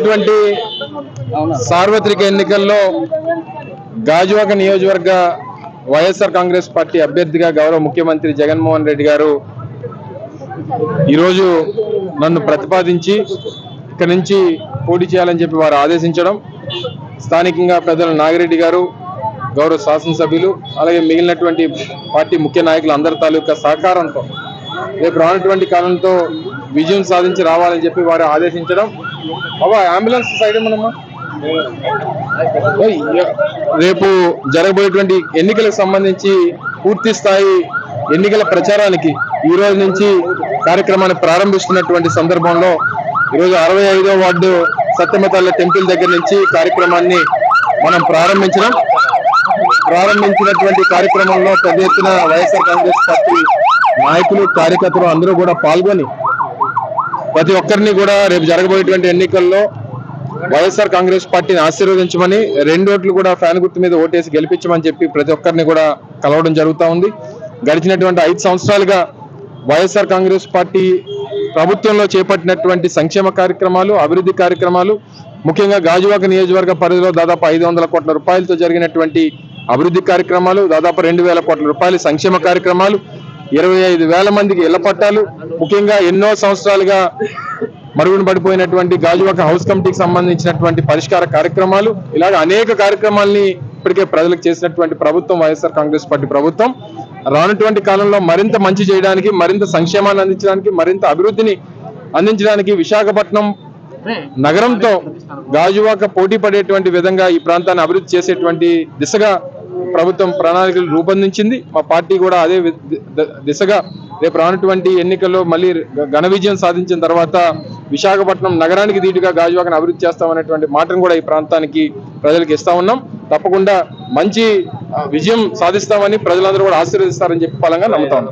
జరుగుతున్నటువంటి సార్వత్రిక ఎన్నికల్లో గాజువాక నియోజకవర్గ వైఎస్ఆర్ కాంగ్రెస్ పార్టీ అభ్యర్థిగా గౌరవ ముఖ్యమంత్రి జగన్మోహన్ రెడ్డి గారు ఈరోజు నన్ను ప్రతిపాదించి ఇక్కడి నుంచి పోటీ చేయాలని చెప్పి వారు ఆదేశించడం, స్థానికంగా పెద్దల నాగిరెడ్డి గారు, గౌరవ శాసనసభ్యులు, అలాగే మిగిలినటువంటి పార్టీ ముఖ్య నాయకులు అందరి తాలూకా సహకారంతో రేపు రానటువంటి కాలంతో విజయం సాధించి రావాలని చెప్పి వారు ఆదేశించడం. బాబా అంబులెన్స్ సైడ్ మనమ్మా. రేపు జరగబోయేటువంటి ఎన్నికలకు సంబంధించి పూర్తి స్థాయి ఎన్నికల ప్రచారానికి ఈ రోజు నుంచి కార్యక్రమాన్ని ప్రారంభిస్తున్నటువంటి సందర్భంలో ఈరోజు 65వ వార్డు సత్యమతల్ల టెంపుల్ దగ్గర నుంచి కార్యక్రమాన్ని మనం ప్రారంభించినటువంటి కార్యక్రమంలో పెద్ద ఎత్తున వైఎస్ఆర్ కాంగ్రెస్ పార్టీ నాయకులు, కార్యకర్తలు అందరూ కూడా పాల్గొని ప్రతి ఒక్కరిని కూడా రేపు జరగబోయేటువంటి ఎన్నికల్లో వైఎస్ఆర్ కాంగ్రెస్ పార్టీని ఆశీర్వదించమని, 2 ఓట్లు కూడా ఫ్యాన్ గుర్తు మీద ఓటేసి గెలిపించమని చెప్పి ప్రతి ఒక్కరిని కూడా కలవడం జరుగుతూ ఉంది. గడిచినటువంటి 5 సంవత్సరాలుగా వైఎస్ఆర్ కాంగ్రెస్ పార్టీ ప్రభుత్వంలో చేపట్టినటువంటి సంక్షేమ కార్యక్రమాలు, అభివృద్ధి కార్యక్రమాలు, ముఖ్యంగా గాజువాక నియోజకవర్గ పరిధిలో దాదాపు 500 కోట్ల రూపాయలతో జరిగినటువంటి అభివృద్ధి కార్యక్రమాలు, దాదాపు 2,000 కోట్ల రూపాయల సంక్షేమ కార్యక్రమాలు, 25,000 మందికి ఇళ్ల పట్టాలు, ముఖ్యంగా ఎన్నో సంవత్సరాలుగా మరుగున పడిపోయినటువంటి గాజువాక హౌస్ కమిటీకి సంబంధించినటువంటి పరిష్కార కార్యక్రమాలు, ఇలాగ అనేక కార్యక్రమాలని ఇప్పటికే ప్రజలకు చేసినటువంటి ప్రభుత్వం వైఎస్ఆర్ కాంగ్రెస్ పార్టీ ప్రభుత్వం. రానటువంటి కాలంలో మరింత మంచి చేయడానికి, మరింత సంక్షేమాన్ని అందించడానికి, మరింత అభివృద్ధిని అందించడానికి విశాఖపట్నం నగరంతో గాజువాక పోటీ పడేటువంటి విధంగా ఈ ప్రాంతాన్ని అభివృద్ధి చేసేటువంటి దిశగా ప్రభుత్వం ప్రణాళికలు రూపొందించింది. మా పార్టీ కూడా అదే దిశగా రేపు రానటువంటి ఎన్నికల్లో మళ్ళీ ఘన విజయం సాధించిన తర్వాత విశాఖపట్నం నగరానికి ధీటుగా గాజువాకను అభివృద్ధి చేస్తామనేటువంటి మాటను కూడా ఈ ప్రాంతానికి ప్రజలకు ఇస్తా ఉన్నాం. తప్పకుండా మంచి విజయం సాధిస్తామని ప్రజలందరూ కూడా ఆశీర్వదిస్తారని చెప్పి బలంగా నమ్ముతాం.